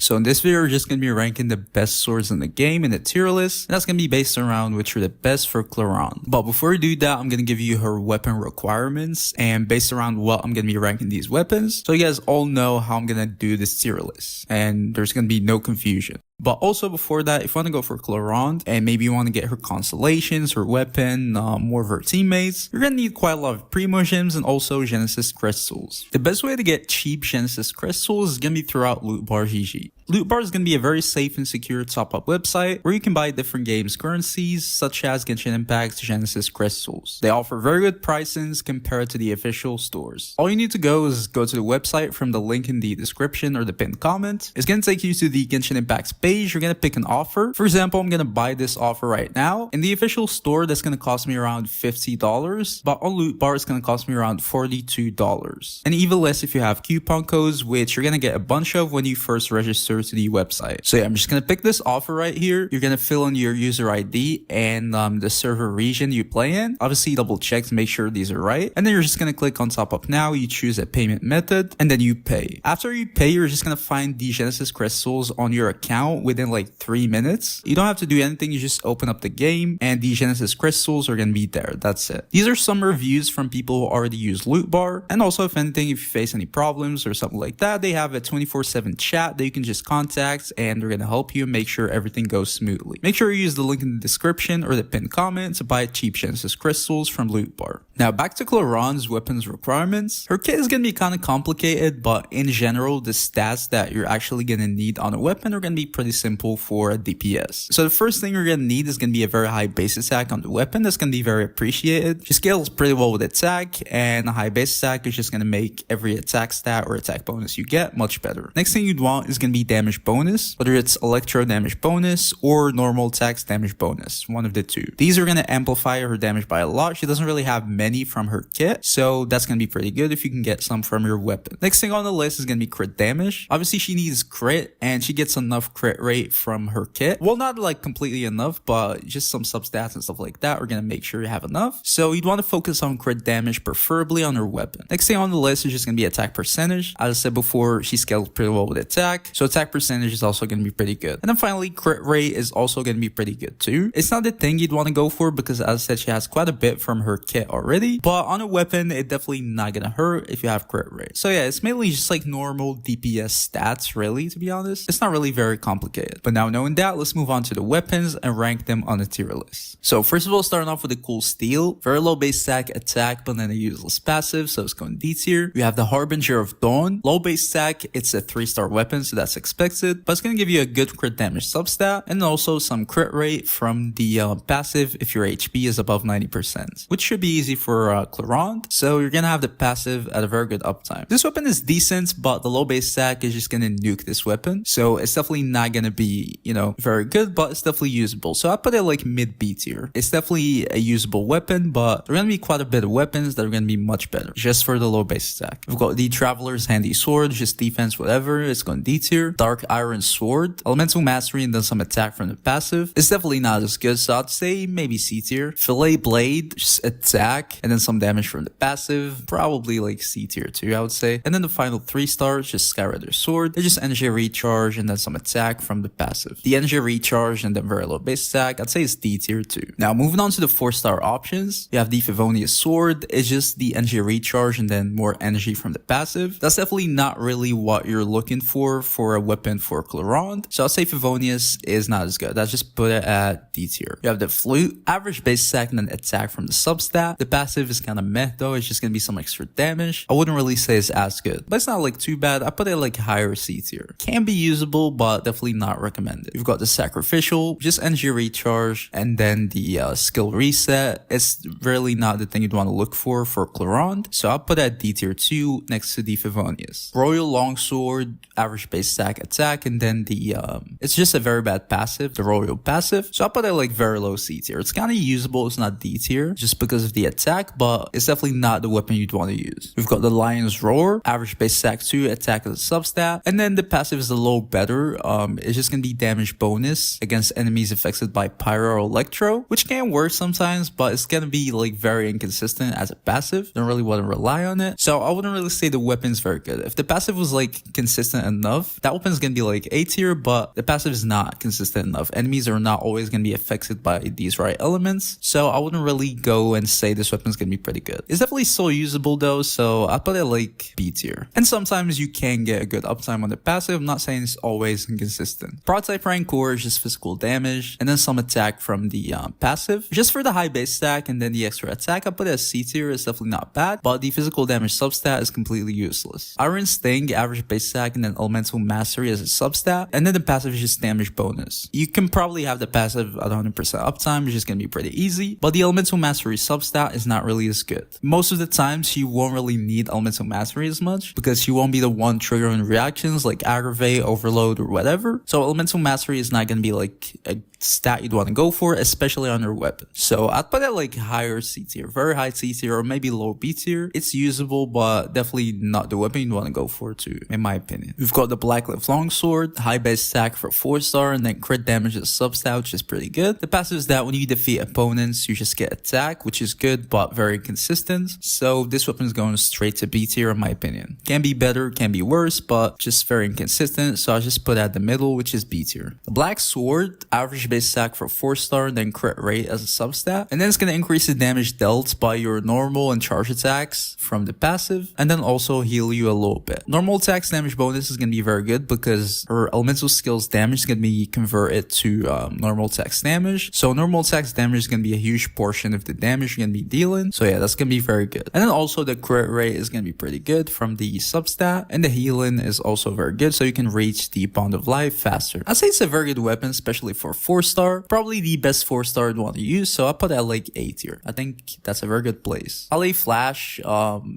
So in this video, we're just going to be ranking the best swords in the game in a tier list. And that's going to be based around which are the best for Clorinde. But before we do that, I'm going to give you her weapon requirements and based around what I'm going to be ranking these weapons. So you guys all know how I'm going to do this tier list and there's going to be no confusion. But also before that, if you want to go for Clorinde and maybe you want to get her constellations, her weapon, more of her teammates, you're going to need quite a lot of Primo gems and also Genesis crystals. The best way to get cheap Genesis crystals is going to be throughout Lootbar GG. Lootbar is going to be a very safe and secure top-up website where you can buy different games currencies such as Genshin Impact's Genesis crystals. They offer very good prices compared to the official stores. All you need to go is go to the website from the link in the description or the pinned comment. It's going to take you to the Genshin Impact's page. You're going to pick an offer. For example, I'm going to buy this offer right now. In the official store, that's going to cost me around $50, but on Lootbar, it's going to cost me around $42. And even less if you have coupon codes, which you're going to get a bunch of when you first register to the website. So yeah, I'm just going to pick this offer right here. You're going to fill in your user ID and the server region you play in. Obviously, double check to make sure these are right. And then you're just going to click on top up now. You choose a payment method and then you pay. After you pay, you're just going to find the Genesis crystals on your account within like 3 minutes. You don't have to do anything. You just open up the game and the Genesis crystals are going to be there. That's it. These are some reviews from people who already use Lootbar. And also, if anything, if you face any problems or something like that, they have a 24/7 chat that you can just contact and they're going to help you and make sure everything goes smoothly. Make sure you use the link in the description or the pinned comment to buy cheap Genesis crystals from Lootbar. Now back to Clorinde's weapons requirements. Her kit is going to be kind of complicated, but in general, the stats that you're actually going to need on a weapon are going to be pretty simple for a DPS. So the first thing you're going to need is going to be a very high base attack on the weapon. That's going to be very appreciated. She scales pretty well with attack, and a high base attack is just going to make every attack stat or attack bonus you get much better. Next thing you'd want is going to be damage bonus, whether it's electro damage bonus or normal attacks damage bonus, one of the two. These are going to amplify her damage by a lot. She doesn't really have many from her kit, so that's going to be pretty good if you can get some from your weapon. Next thing on the list is going to be crit damage. Obviously, she needs crit, and she gets enough crit rate from her kit. Well, not like completely enough, but just some substats and stuff like that are going to make sure you have enough. So you'd want to focus on crit damage, preferably on her weapon. Next thing on the list is just going to be attack percentage. As I said before, she scales pretty well with attack, so attack percentage is also going to be pretty good. And then finally, crit rate is also going to be pretty good too. It's not the thing you'd want to go for because, as I said, she has quite a bit from her kit already, but on a weapon, it definitely not going to hurt if you have crit rate. So yeah, it's mainly just like normal DPS stats, really, to be honest. It's not really very complicated. But now knowing that, let's move on to the weapons and rank them on a tier list. So first of all, starting off with a cool steel, very low base stack attack, but then a useless passive, so it's going D tier. We have the Harbinger of Dawn, low base stack, it's a 3-star weapon, so that's expected, but it's going to give you a good crit damage substat and also some crit rate from the passive if your HP is above 90%, which should be easy for Clorinde. So you're going to have the passive at a very good uptime. This weapon is decent, but the low base stack is just going to nuke this weapon, so it's definitely not going to be, you know, very good, but it's definitely usable. So I put it like mid B tier. It's definitely a usable weapon, but there are going to be quite a bit of weapons that are going to be much better just for the low base stack. We've got the Traveler's Handy Sword, just defense, whatever. It's going D tier. Dark Iron Sword, Elemental Mastery, and then some attack from the passive. It's definitely not as good, so I'd say maybe C tier. Fillet Blade, just attack, and then some damage from the passive. Probably like C tier too, I would say. And then the final 3 stars, just Skyrider Sword. They're just energy recharge and then some attack from the passive. The energy recharge and then very low base attack, I'd say it's D tier too. Now moving on to the 4-star options, you have the Favonius Sword. It's just the energy recharge and then more energy from the passive. That's definitely not really what you're looking for a weapon for Clorinde. So I'll say Favonius is not as good. I'll just put it at D tier. You have the Flute, average base attack and then attack from the substat. The passive is kind of meh though. It's just going to be some extra damage. I wouldn't really say it's as good, but it's not like too bad. I put it like higher C tier. Can be usable, but definitely not recommended. You've got the Sacrificial, just energy recharge, and then the skill reset. It's really not the thing you'd want to look for Clorinde. So I'll put it at D tier 2 next to the Favonius. Royal Longsword, average base stack attack, and then the it's just a very bad passive, the Royal passive. So I'll put it like very low C tier. It's kind of usable, it's not D tier just because of the attack, but it's definitely not the weapon you'd want to use. We've got the Lion's Roar, average base stack 2, attack as a substat, and then the passive is a little better. It's just gonna be damage bonus against enemies affected by Pyro or Electro, which can work sometimes, but it's gonna be like very inconsistent as a passive. Don't really want to rely on it, so I wouldn't really say the weapon's very good. If the passive was like consistent enough, that weapon weapon is going to be like A tier, but the passive is not consistent enough. Enemies are not always going to be affected by these right elements, so I wouldn't really go and say this weapon is going to be pretty good. It's definitely still usable though, so I put it like B tier. And sometimes you can get a good uptime on the passive. I'm not saying it's always inconsistent. Prototype rank core is just physical damage, and then some attack from the passive. Just for the high base stack and then the extra attack, I put it as C tier. It's definitely not bad, but the physical damage substat is completely useless. Iron Sting, average base stack, and then elemental mastery as a substat, and then the passive is just damage bonus. You can probably have the passive at 100% uptime, which is going to be pretty easy, but the elemental mastery substat is not really as good. Most of the times you won't really need elemental mastery as much because you won't be the one triggering reactions like aggravate, overload, or whatever. So elemental mastery is not going to be like a stat you'd want to go for, especially on your weapon. So I'd put it like higher C tier, very high C tier, or maybe low B tier. It's usable, but definitely not the weapon you'd want to go for too, in my opinion. We've got the Blacklift Longsword, high base stack for 4-star, and then crit damage as substat, which is pretty good. The passive is that when you defeat opponents, you just get attack, which is good, but very consistent. So this weapon is going straight to B tier, in my opinion. Can be better, can be worse, but just very inconsistent. So I just put it at the middle, which is B tier. The Black Sword, average base stack for 4-star, then crit rate as a substat, and then it's going to increase the damage dealt by your normal and charge attacks from the passive, and then also heal you a little bit. Normal attacks damage bonus is going to be very good because her elemental skills damage is going to be converted to normal attacks damage. So normal attacks damage is going to be a huge portion of the damage you're going to be dealing. So yeah, that's going to be very good. And then also the crit rate is going to be pretty good from the substat, and the healing is also very good, so you can reach the bond of life faster. I'd say it's a very good weapon, especially for 4-star. Probably the best 4-star I'd want to use, so I put it at like A tier. I think that's a very good place. LA Flash,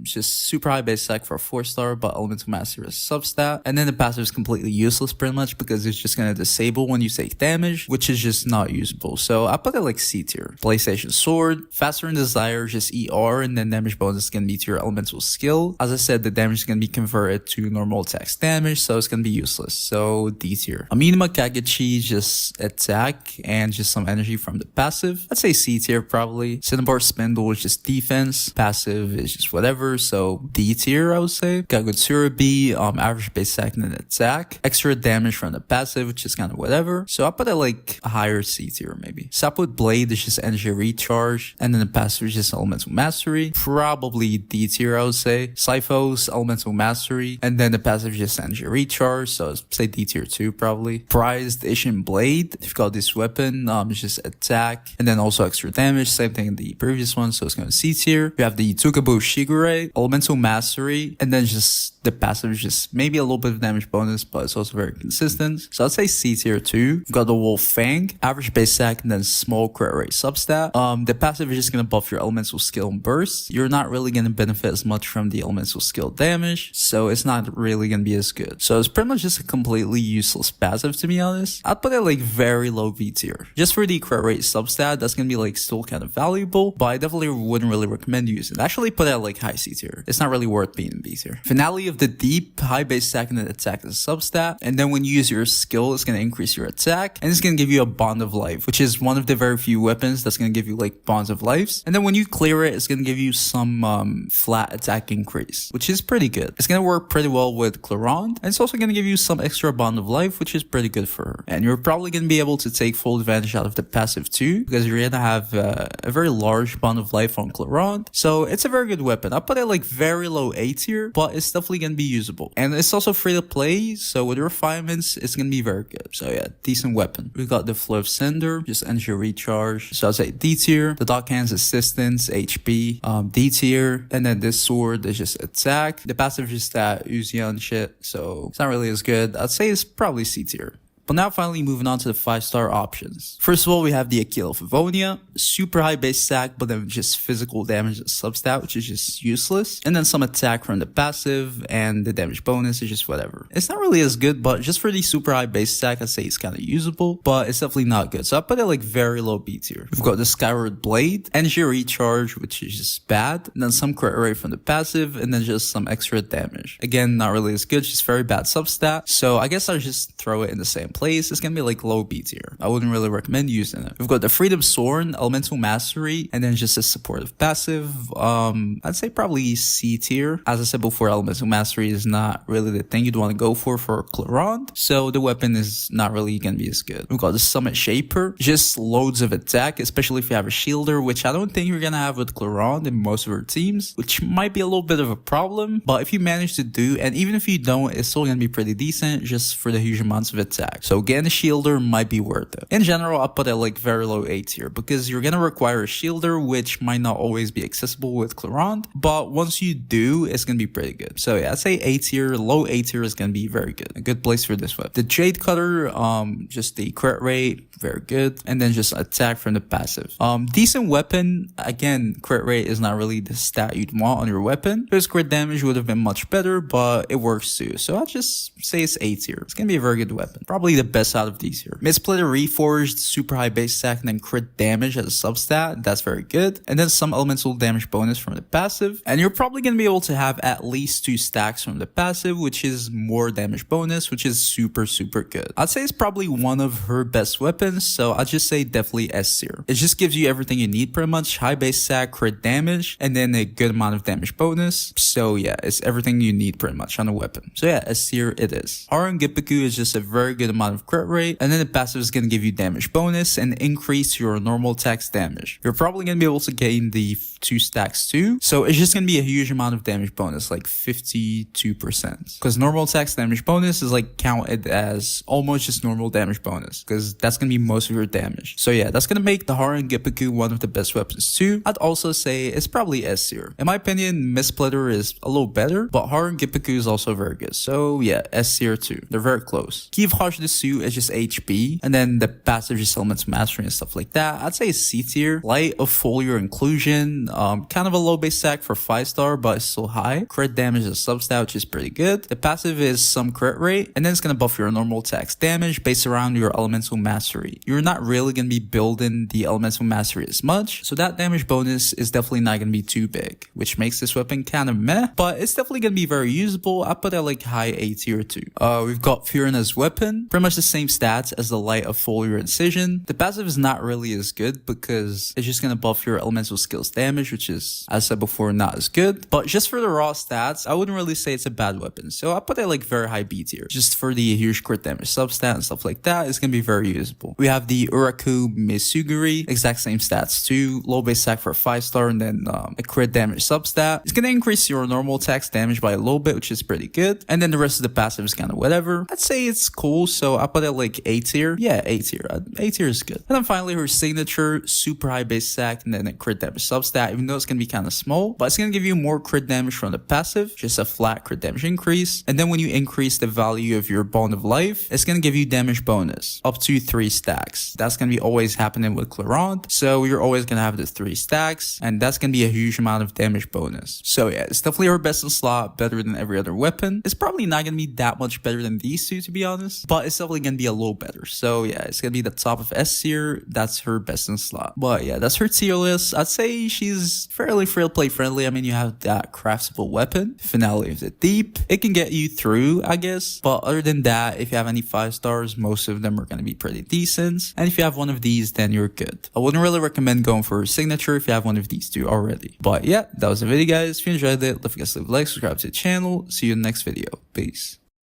just super high base stack for 4-star, but elemental mastery is substat, and then the passive is completely useless pretty much because it's just going to disable when you take damage, which is just not usable. So I put it like C tier. PlayStation Sword, faster and desire, just ER, and then damage bonus is going to be to your elemental skill. As I said, the damage is going to be converted to normal attacks damage, so it's going to be useless. So D tier. Aminima Kagachi, just attack and just some energy from the passive. I'd say C tier probably. Cinnabar Spindle is just defense. Passive is just whatever, so D tier I would say. Kagutsura B, average base stack and then attack. Extra damage from the passive, which is kind of whatever. So I'll put it like a higher C tier maybe. Sapwood Blade is just energy recharge, and then the passive is just elemental mastery. Probably D tier I would say. Sipho's elemental mastery, and then the passive is just energy recharge, so I'd say D tier 2 probably. Prized Ishin Blade, you've got this weapon, it's just attack, and then also extra damage, same thing in the previous one, so it's going to C tier. You have the Tukabu Shigure, elemental mastery, and then just the passive is just maybe a little bit of damage bonus, but it's also very consistent. So I'd say C tier 2. You've got the Wolf Fang, average base stack, and then small crit rate substat. The passive is just going to buff your elemental skill and burst. You're not really going to benefit as much from the elemental skill damage, so it's not really going to be as good. So it's pretty much just a completely useless passive, to be honest. I'd put it like very low V tier. Just for the crit rate substat, that's going to be like still kind of valuable, but I definitely wouldn't really recommend using it. Actually put it at like high C tier. It's not really worth being in B tier. Finale of the Deep, high base stack and then attack as a substat, and then when you use your skill, it's going to increase your attack, and it's going to give you a bond of life, which is one of the very few weapons that's going to give you like bonds of lives. And then when you clear it, it's going to give you some flat attack increase, which is pretty good. It's going to work pretty well with Clorinde, and it's also going to give you some extra bond of life, which is pretty good for her. And you're probably going to be able to take full advantage out of the passive too, because you're going to have a very large bond of life on Clorinde. So it's a very good weapon. I put it like very low A tier, but it's definitely going to be usable. And it's also free to play, so with refinements, it's going to be very good. So yeah, decent weapon. We got the Flow of Cinder, just energy recharge. So I'd say D tier. The Dark Hand's Assistance, HP, D tier. And then this sword is just attack. The passive is just that Uzion shit, so it's not really as good. I'd say it's probably C tier. But now finally moving on to the 5-star options. First of all, we have the Aquila Favonia, super high base stack, but then just physical damage substat, which is just useless. And then some attack from the passive, and the damage bonus is just whatever. It's not really as good, but just for the super high base stack, I'd say it's kind of usable, but it's definitely not good. So I put it like very low B tier. We've got the Skyward Blade, energy recharge, which is just bad, and then some crit rate from the passive, and then just some extra damage. Again, not really as good, just very bad substat. So I guess I'll just throw it in the same place, it's gonna be like low B tier. I wouldn't really recommend using it. We've got the Freedom Sword, Elemental Mastery, and then just a supportive passive. I'd say probably C tier. As I said before, Elemental Mastery is not really the thing you'd want to go for Clorinde, so the weapon is not really gonna be as good. We've got the Summit Shaper, just loads of attack, especially if you have a shielder, which I don't think you're gonna have with Clorinde in most of her teams, which might be a little bit of a problem, but if you manage to do, and even if you don't, it's still gonna be pretty decent just for the huge amounts of attack. So getting a shielder might be worth it. In general, I'll put it like very low A tier because you're gonna require a shielder, which might not always be accessible with Clorinde, but once you do, it's gonna be pretty good. So yeah, I'd say A tier, low A tier is gonna be very good. A good place for this weapon. The Jade Cutter, just the crit rate, very good, and then just attack from the passive. Decent weapon. Again, crit rate is not really the stat you'd want on your weapon. Because crit damage would have been much better, but it works too. So I'll just say it's A tier. It's gonna be a very good weapon. Probably the best out of these here. Mid-Splitter Reforged, super high base stack, and then crit damage as a substat. That's very good. And then some elemental damage bonus from the passive. And you're probably gonna be able to have at least 2 stacks from the passive, which is more damage bonus, which is super good. I'd say it's probably one of her best weapons, so I'd just say definitely S tier. It just gives you everything you need pretty much. High base stack, crit damage, and then a good amount of damage bonus. So yeah, it's everything you need pretty much on a weapon. So yeah, S tier it is. Haran Gippuku is just a very good amount of crit rate, and then the passive is gonna give you damage bonus and increase your normal attacks damage. You're probably gonna be able to gain the 2 stacks too, so it's just gonna be a huge amount of damage bonus, like 52%. Because normal attacks damage bonus is like counted as almost just normal damage bonus, because that's gonna be most of your damage. So yeah, that's gonna make the Haran Gippuku one of the best weapons too. I'd also say it's probably S tier. In my opinion, Mid-Splitter is a little better, but Haran Gippuku is also very good. So yeah, S tier too. They're very close. Key of Harsh the Suit is just HP, and then the passive just Elemental Mastery and stuff like that. I'd say C tier. Light of Foliar Inclusion, kind of a low base stack for 5-star, but it's still high. Crit damage is a substat, which is pretty good. The passive is some crit rate, and then it's gonna buff your normal attacks damage based around your Elemental Mastery. You're not really gonna be building the Elemental Mastery as much, so that damage bonus is definitely not gonna be too big, which makes this weapon kind of meh, but it's definitely gonna be very usable. I put it like high A tier too. We've got Fiorena's weapon, pretty much the same stats as the Light of Foliar Incision. The passive is not really as good because it's just gonna buff your elemental skills damage, which is, as I said before, not as good. But just for the raw stats, I wouldn't really say it's a bad weapon. So I put it like very high B tier. Just for the huge crit damage substat and stuff like that, it's gonna be very usable. We have the Uraku Misuguri, exact same stats too. Low base stack for a 5-star, and then a crit damage substat. It's gonna increase your normal attacks damage by a little bit, which is pretty good. And then the rest of the passive is kind of whatever. I'd say it's cool, so I put it like A tier. Yeah, A tier. A tier is good. And then finally, her signature, super high base stack, and then a crit damage substat, even though it's gonna be kind of small, but it's gonna give you more crit damage from the passive, just a flat crit damage increase. And then when you increase the value of your Bond of Life, it's gonna give you damage bonus up to 3 stacks. That's gonna be always happening with Clorinde, so you're always gonna have the 3 stacks, and that's gonna be a huge amount of damage bonus. So yeah, it's definitely her best in slot, better than every other weapon. It's probably not gonna be that much better than these two, to be honest, but it's definitely gonna be a little better. So yeah, it's gonna be the top of S tier. That's her best in slot. But yeah, that's her tier list. I'd say she's fairly free to play friendly. I mean, you have that craftable weapon, Finale of the Deep. It can get you through, I guess. But other than that, if you have any 5-stars, most of them are gonna be pretty decent. And if you have one of these, then you're good. I wouldn't really recommend going for her signature if you have one of these two already. But yeah, that was the video, guys. If you enjoyed it, don't forget to leave a like, subscribe to the channel. See you in the next video. Peace.